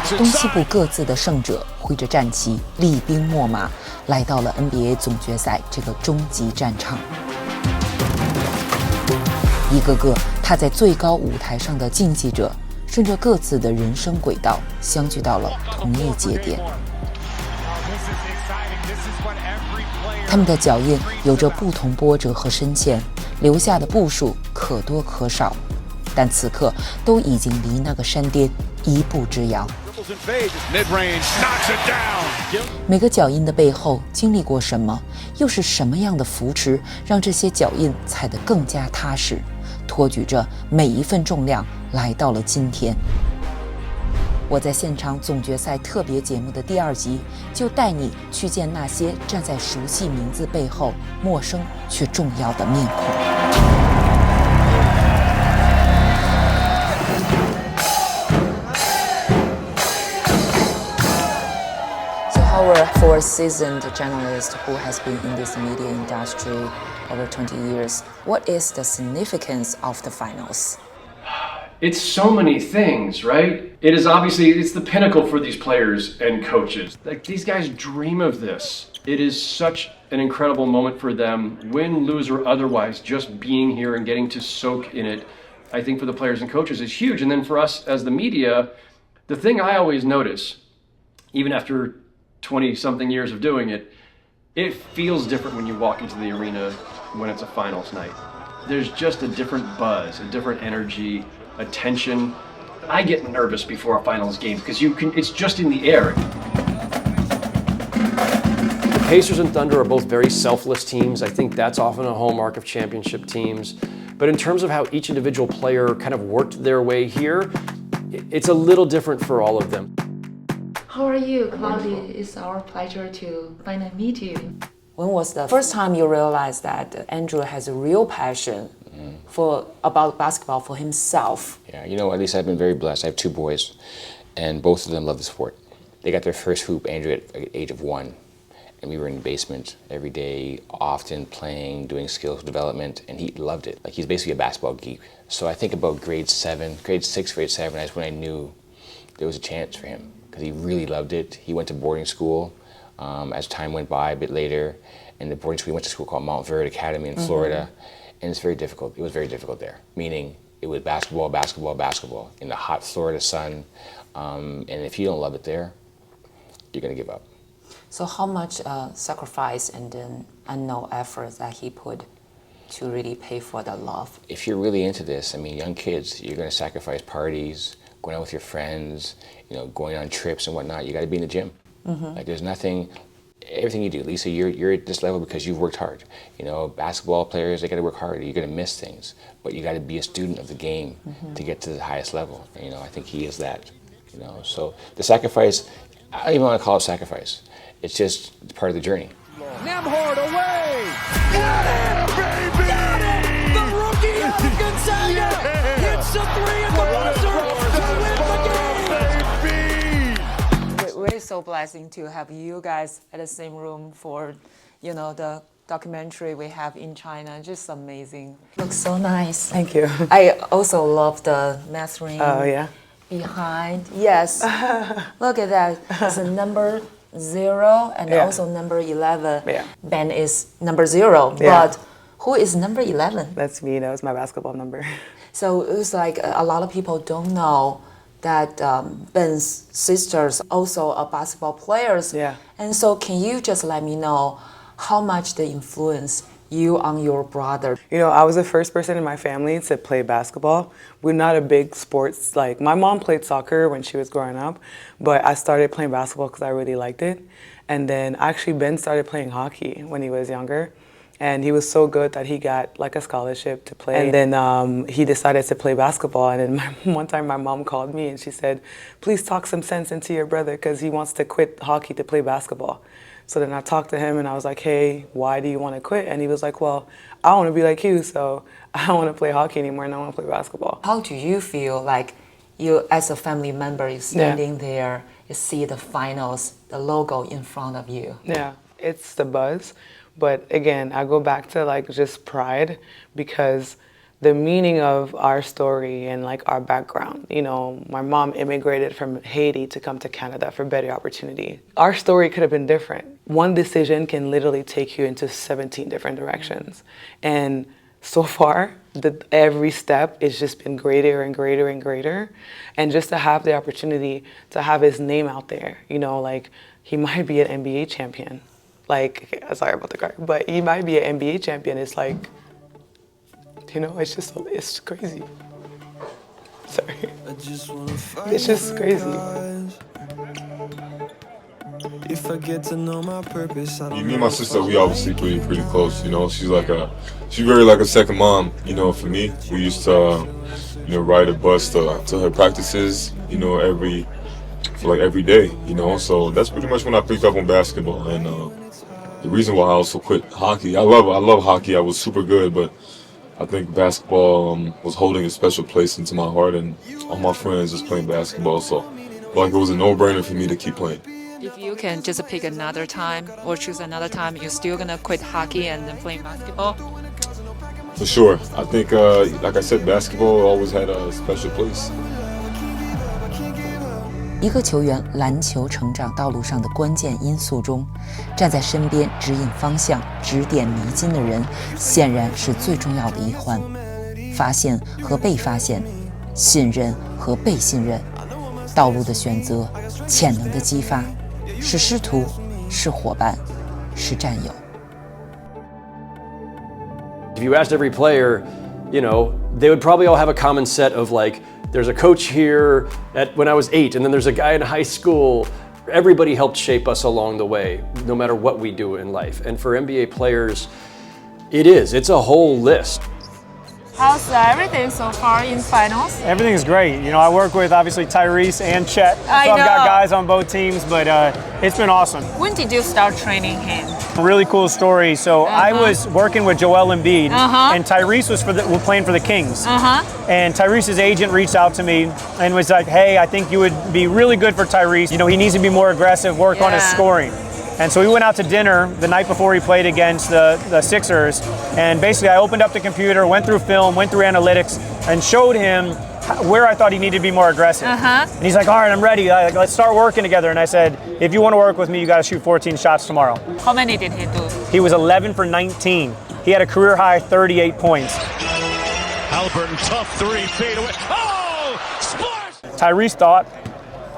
东西部各自的胜者挥着战旗，厉兵秣马，来到了 NBA 总决赛这个终极战场。一个个踏在最高舞台上的竞技者，顺着各自的人生轨道，相聚到了同一节点。他们的脚印有着不同波折和深陷，留下的步数可多可少，但此刻都已经离那个山巅一步之遥。每个脚印的背后经历过什么？又是什么样的扶持，让这些脚印踩得更加踏实，托举着每一份重量来到了今天。我在现场总决赛特别节目的第2集，就带你去见那些站在熟悉名字背后陌生却重要的面孔。So Howard, for a seasoned journalist who has been in this media industry over 20 years, what is the significance of the finals? It's so many things, right? It is obviously, it's the pinnacle for these players and coaches. Like, these guys dream of this. It is such an incredible moment for them, win, lose, or otherwise, just being here and getting to soak in it, I think for the players and coaches is huge. And then for us as the media, the thing I always notice, even after 20-something years of doing it, it feels different when you walk into the arena when it's a finals night. There's just a different buzz, a different energy, attention. I get nervous before a finals game because it's just in the air. The Pacers and Thunder are both very selfless teams. I think that's often a hallmark of championship teams. But in terms of how each individual player kind of worked their way here, it's a little different for all of them. How are you, Claudia? It's our pleasure to finally meet you. When was the first time you realized that Andrew has a real passion about basketball for himself? Yeah, you know, at least I've been very blessed. I have 2 boys, and both of them love the sport. They got their first hoop, Andrew, at the age of 1, and we were in the basement every day, often playing, doing skills development, and he loved it. Like, he's basically a basketball geek. So I think about grade 6, grade 7, that's when I knew there was a chance for him, because he really loved it. He went to boarding school as time went by a bit later, and the boarding school, he went to a school called Mount Verde Academy in Florida. And it's very difficult. It was very difficult there, meaning it was basketball, basketball, basketball in the hot Florida sun. And if you don't love it there, you're going to give up. So how much sacrifice and then unknown effort that he put to really pay for that love? If you're really into this, I mean, young kids, you're going to sacrifice parties, going out with your friends, you know, going on trips and whatnot. You got to be in the gym. Like, there's nothing. Everything you do, Lisa, you're at this level because you've worked hard. You know, basketball players, they got to work hard. You're going to miss things, but you got to be a student of the game to get to the highest level. And, you know, I think he is that. You know, so the sacrifice, I don't even want to call it sacrifice. It's just part of the journey. Nembhard away! Got it, baby! Got it! The rookie of Gonzaga hits the 3 at the buzzer to win the game! We're so blessed to have you guys at the same room for, you know, the documentary we have in China. Just amazing. Looks so nice. Thank you. I also love the mastering. Oh, yeah? Behind. Yes. Look at that. It's a number 0 and also number 11. Yeah. Ben is number 0. Yeah. But who is number 11? That's me. That was my basketball number. So it was like a lot of people don't know that Ben's sisters also are basketball players. Yeah. And so can you just let me know how much the influence you on your brother? You know, I was the first person in my family to play basketball. We're not a big sports, like, my mom played soccer when she was growing up, but I started playing basketball because I really liked it. And then actually Ben started playing hockey when he was younger. And he was so good that he got like a scholarship to play. And then he decided to play basketball. And then one time my mom called me and she said, please talk some sense into your brother because he wants to quit hockey to play basketball. So then I talked to him and I was like, hey, why do you want to quit? And he was like, well, I want to be like you, so I don't want to play hockey anymore and I want to play basketball. How do you feel like you, as a family member, is standing there, you see the finals, the logo in front of you? Yeah, it's the buzz. But again, I go back to like just pride because the meaning of our story and like our background. You know, my mom immigrated from Haiti to come to Canada for better opportunity. Our story could have been different. One decision can literally take you into 17 different directions. And so far, every step has just been greater and greater and greater. And just to have the opportunity to have his name out there, you know, like he might be an NBA champion. Like, sorry about the car, but he might be an NBA champion. It's like, you know, it's crazy. Sorry. It's just crazy. If I get to know my purpose, I don't Me and my sister, we obviously pretty close. You know, she's very like a second mom. You know, for me, we used to, ride a bus to her practices. You know, every day. You know, so that's pretty much when I picked up on basketball. And the reason why I also quit hockey, I love hockey. I was super good, but I think basketball was holding a special place into my heart, and all my friends was playing basketball. So, like, it was a no-brainer for me to keep playing. If you can just pick another time or choose another time, you're still gonna quit hockey and then play basketball? For sure. I think, like I said, basketball always had a special place. 一个球员篮球成长道路上的关键因素中，站在身边指引方向、指点迷津的人，显然是最重要的一环。发现和被发现，信任和被信任，道路的选择，潜能的激发，是师徒，是伙伴，是战友。If you asked every player, you know, they would probably all have a common set of like, there's a coach here when I was 8, and then there's a guy in high school. Everybody helped shape us along the way, no matter what we do in life. And for NBA players, it's a whole list. How's everything so far in finals? Everything's great. You know, I work with obviously Tyrese and Chet. So I've got guys on both teams, but it's been awesome. When did you start training him? Really cool story. So I was working with Joel Embiid, and Tyrese was playing for the Kings. And Tyrese's agent reached out to me and was like, "Hey, I think you would be really good for Tyrese. You know, he needs to be more aggressive, work on his scoring." And so we went out to dinner the night before he played against the Sixers. And basically I opened up the computer, went through film, went through analytics, and showed him where I thought he needed to be more aggressive. And he's like, "All right, I'm ready. Let's start working together." And I said, "If you want to work with me, you got to shoot 14 shots tomorrow." How many did he do? He was 11 for 19. He had a career high 38 points. Halliburton, tough three, fade away. Oh, splash! Tyrese thought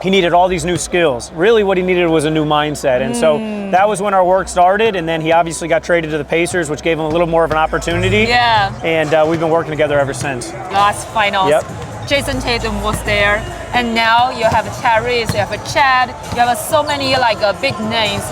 he needed all these new skills. Really what he needed was a new mindset. And so that was when our work started. And then he obviously got traded to the Pacers, which gave him a little more of an opportunity. Yeah. And we've been working together ever since. Last finals, Jason Tatum was there. And now you have Tyrese, you have Chad, you have so many big names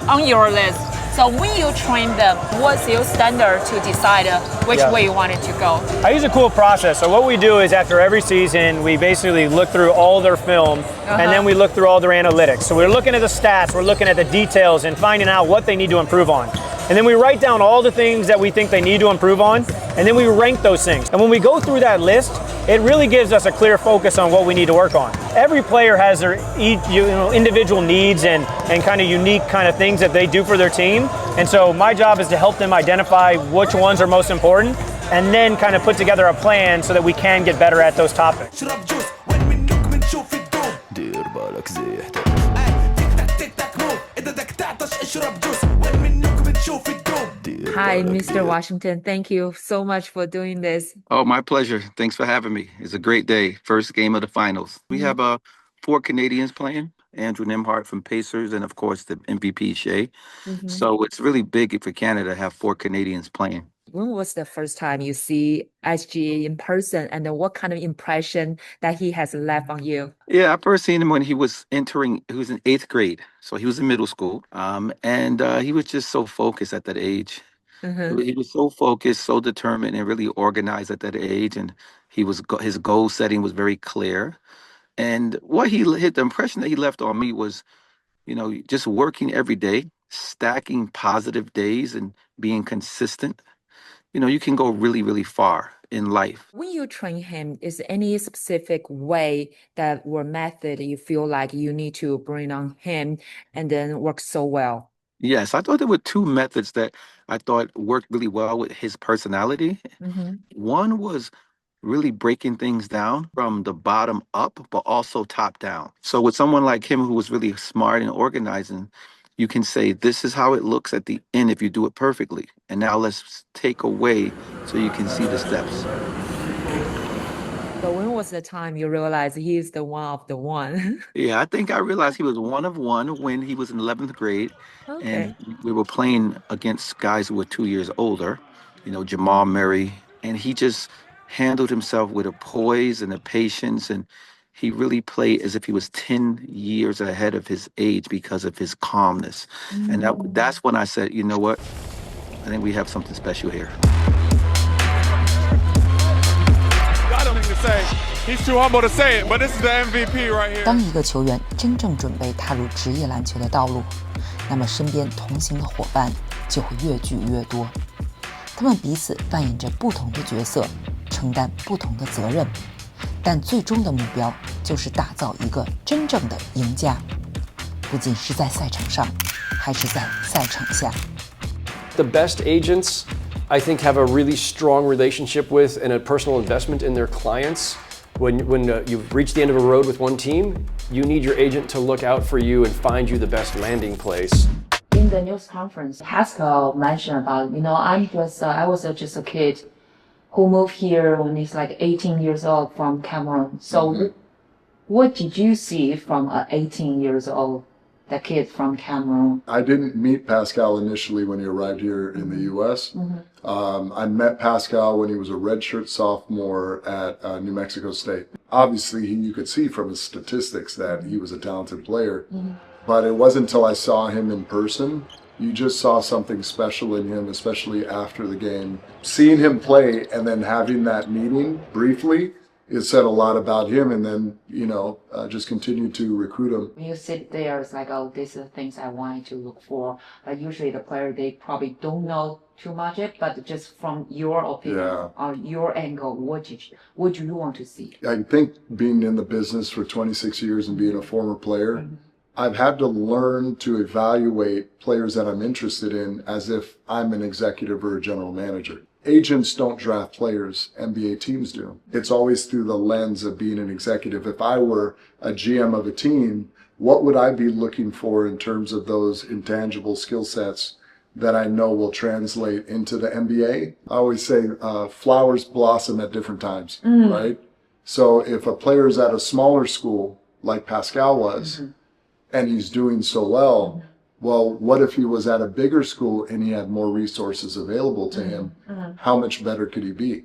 on your list. So when you train them, what's your standard to decide which way you want it to go? I use a cool process. So what we do is after every season, we basically look through all their film and then we look through all their analytics. So we're looking at the stats, we're looking at the details and finding out what they need to improve on. And then we write down all the things that we think they need to improve on, and then we rank those things. And when we go through that list, it really gives us a clear focus on what we need to work on. Every player has their individual needs and kind of unique kind of things that they do for their team. And so my job is to help them identify which ones are most important and then kind of put together a plan so that we can get better at those topics. Hi, Mr. Washington. Thank you so much for doing this. Oh, my pleasure. Thanks for having me. It's a great day. First game of the finals. We have 4 Canadians playing. Andrew Nimhart from Pacers, and of course the MVP Shea. So it's really big for Canada to have 4 Canadians playing. When was the first time you see SGA in person, and then what kind of impression that he has left on you? Yeah, I first seen him when he was in 8th grade. So he was in middle school. And he was just so focused at that age. He was so focused, so determined, and really organized at that age. And his goal setting was very clear. And the impression that he left on me was, just working every day, stacking positive days and being consistent. You can go really, really far in life. When you train him, is there any specific way or method you feel like you need to bring on him and then work so well? Yes, I thought there were two methods that I thought worked really well with his personality. One was really breaking things down from the bottom up, but also top down. So with someone like him who was really smart and organizing, you can say, this is how it looks at the end if you do it perfectly. And now let's take away so you can see the steps. So when was the time you realized he is the one of the one? Yeah, I think I realized he was one of one when he was in 11th grade. Okay. And we were playing against guys who were 2 years older, Jamal Murray. And he just handled himself with a poise and a patience. And he really played as if he was 10 years ahead of his age because of his calmness. And that's when I said, you know what? I think we have something special here. I don't even say he's too humble to say it, but this is the MVP right here. 当一个球员真正准备踏入职业篮球的道路，那么身边同行的伙伴就会越聚越多，他们彼此扮演着不同的角色，承担不同的责任，但最终的目标就是打造一个真正的赢家，不仅是在赛场上，还是在赛场下。The best agents, I think, have a really strong relationship with and a personal investment in their clients. When you've reached the end of a road with one team, you need your agent to look out for you and find you the best landing place. In the news conference, Pascal mentioned about, I was just a kid who moved here when he's like 18 years old from Cameroon. So what did you see from an 18 years old, the kid from Cameroon? I didn't meet Pascal initially when he arrived here in the U.S. I met Pascal when he was a redshirt sophomore at New Mexico State. Obviously, you could see from his statistics that he was a talented player, but it wasn't until I saw him in person. You just saw something special in him, especially after the game. Seeing him play and then having that meeting briefly, it said a lot about him, and then, just continued to recruit him. When you sit there, it's like, oh, these are the things I wanted to look for. But usually the player, they probably don't know too much yet, but just from your opinion or your angle, what do you want to see? I think being in the business for 26 years and being a former player, I've had to learn to evaluate players that I'm interested in as if I'm an executive or a general manager. Agents don't draft players, NBA teams do. It's always through the lens of being an executive. If I were a GM of a team, what would I be looking for in terms of those intangible skill sets that I know will translate into the NBA? I always say flowers blossom at different times, right? So if a player is at a smaller school, like Pascal was, and he's doing so well, well, what if he was at a bigger school and he had more resources available to him? How much better could he be?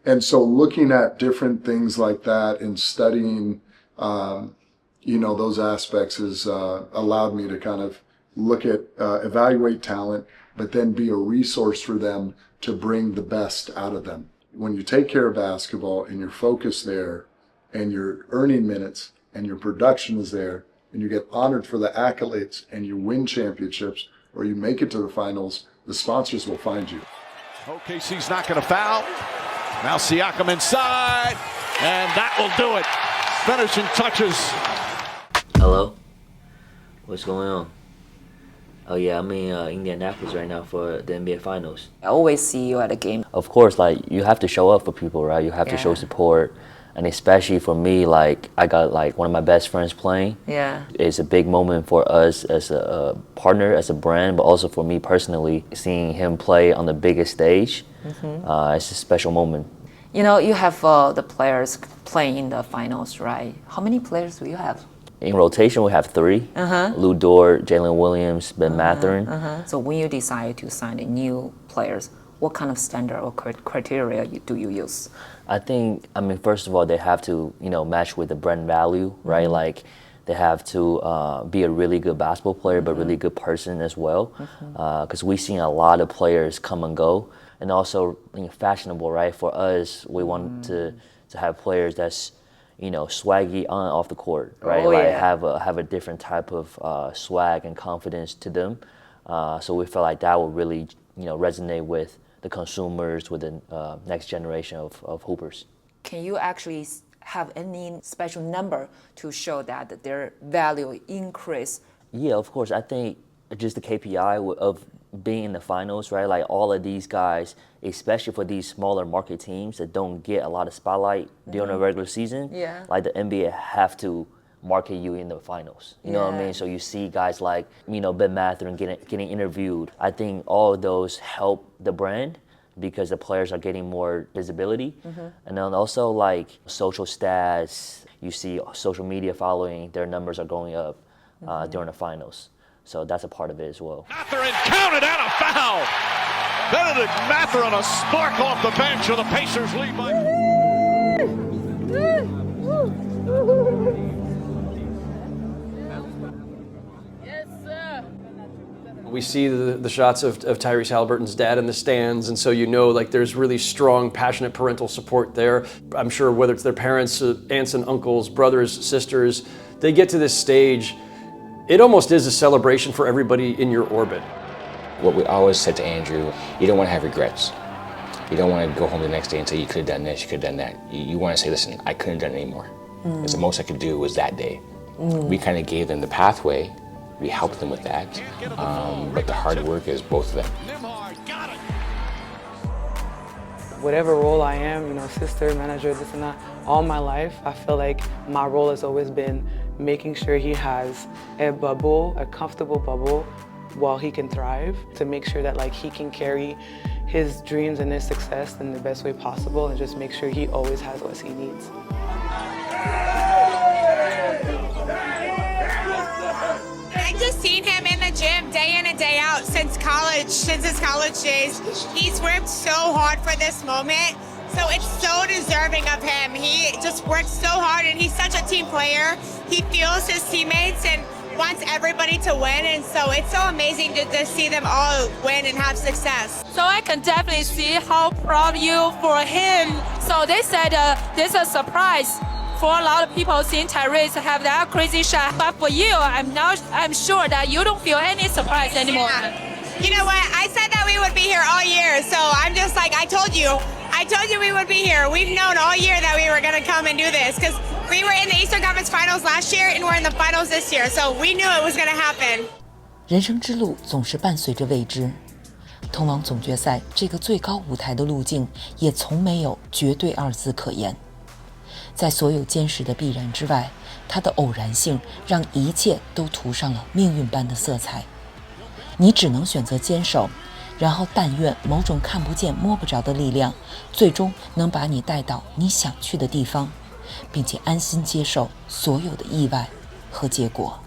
And so looking at different things like that and studying, those aspects has allowed me to kind of look at, evaluate talent, but then be a resource for them to bring the best out of them. When you take care of basketball and you're focused there and you're earning minutes and your production is there, and you get honored for the accolades and you win championships or you make it to the finals, the sponsors will find you. OKC's not going to foul. Now Siakam inside, and that will do it. Finishing touches. Hello? What's going on? Oh yeah, I'm in Indianapolis right now for the NBA Finals. I always see you at a game. Of course, you have to show up for people, right? You have to show support. And especially for me, I got one of my best friends playing. Yeah. It's a big moment for us as a partner, as a brand, but also for me personally, seeing him play on the biggest stage. It's a special moment. You have the players playing in the finals, right? How many players do you have? In rotation, we have 3. Lou Dort, Jalen Williams, Ben Mathurin. So when you decide to sign new players, what kind of standard or criteria do you use? I first of all, they have to, match with the brand value, right? They have to be a really good basketball player, but really good person as well. Because we've seen a lot of players come and go, and also fashionable, right? For us, we want to have players that's, swaggy on and off the court, right? Have a different type of swag and confidence to them. So we felt like that would really, resonate with the consumers, with the next generation of hoopers. Can you actually have any special number to show that their value increase? Yeah, of course. I think just the KPI of being in the finals, right? Like all of these guys, especially for these smaller market teams that don't get a lot of spotlight during the regular season, like the NBA have to market you in the finals. You know what I mean? So you see guys like, Ben Mathurin getting interviewed. I think all of those help the brand because the players are getting more visibility. And then also like social stats, you see social media following, their numbers are going up during the finals. So that's a part of it as well. Mathurin counted out a foul. Benedict Mathurin, a spark off the bench, and the Pacers lead by. Yes, sir. We see the shots of Tyrese Halliburton's dad in the stands, and so like there's really strong, passionate parental support there. I'm sure whether it's their parents, aunts and uncles, brothers, sisters, they get to this stage, it almost is a celebration for everybody in your orbit. What we always said to Andrew, you don't want to have regrets. You don't want to go home the next day and say you could have done this, you could have done that. You want to say, listen, I couldn't have done it anymore. Because the most I could do was that day. We kind of gave them the pathway. We helped them with that. But the hard work is both of them. Whatever role I am, sister, manager, this and that, all my life, I feel like my role has always been making sure he has a bubble, a comfortable bubble, while he can thrive, to make sure that he can carry his dreams and his success in the best way possible, and just make sure he always has what he needs. I've just seen him in the gym day in and day out since his college days. He's worked so hard for this moment. So it's so deserving of him. He just works so hard, and he's such a team player. He feels his teammates and wants everybody to win, and so it's so amazing to see them all win and have success. So I can definitely see how proud you for him. So they said this is a surprise for a lot of people seeing Tyrese have that crazy shot. But for you, I'm sure that you don't feel any surprise anymore. Yeah. You know what? I said that we would be here all year, so I'm just like, I told you we would be here. We've known all year that we were going to come and do this because we were in the Eastern Conference Finals last year and we're in the finals this year, so we knew it was going to happen. 人生之路总是伴随着未知，通往总决赛这个最高舞台的路径也从没有绝对二字可言。在所有坚实的必然之外，它的偶然性让一切都涂上了命运般的色彩。你只能选择坚守，然后但愿某种看不见摸不着的力量最终能把你带到你想去的地方，并且安心接受所有的意外和结果。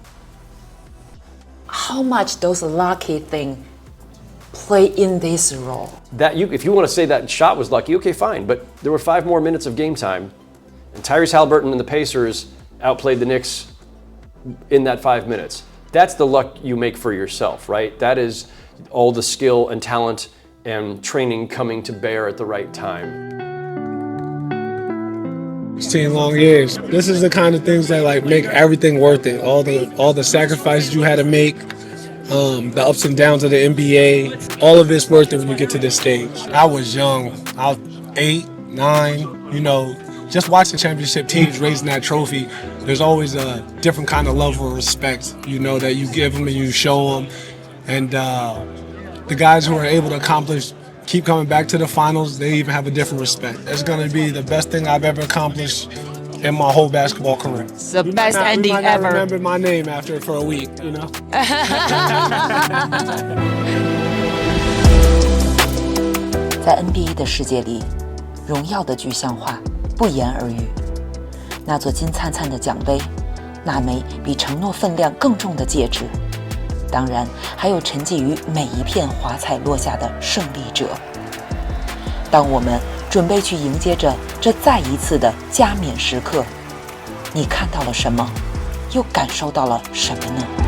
How much those lucky thing play in this role? If you want to say that shot was lucky, okay, fine. But there were 5 more minutes of game time, and Tyrese Halliburton and the Pacers outplayed the Knicks in that 5 minutes. That's the luck you make for yourself, right? That is all the skill and talent and training coming to bear at the right time. 16 long years. This is the kind of things that make everything worth it. All the sacrifices you had to make, the ups and downs of the NBA, all of it's worth it when you get to this stage. I was young. I was 8, 9, just watching championship teams raising that trophy. There's always a different kind of level of respect, that you give them and you show them. And the guys who are able to accomplish, keep coming back to the finals, they even have a different respect. It's going to be the best thing I've ever accomplished in my whole basketball career. It's the best ending ever. I remember my name after for a week, 在 NBA 的世界里，荣耀的具象化不言而喻。那座金灿灿的奖杯，那枚比承诺分量更重的戒指，当然还有沉寂于每一片华彩落下的胜利者。当我们准备去迎接着这再一次的加冕时刻，你看到了什么？又感受到了什么呢？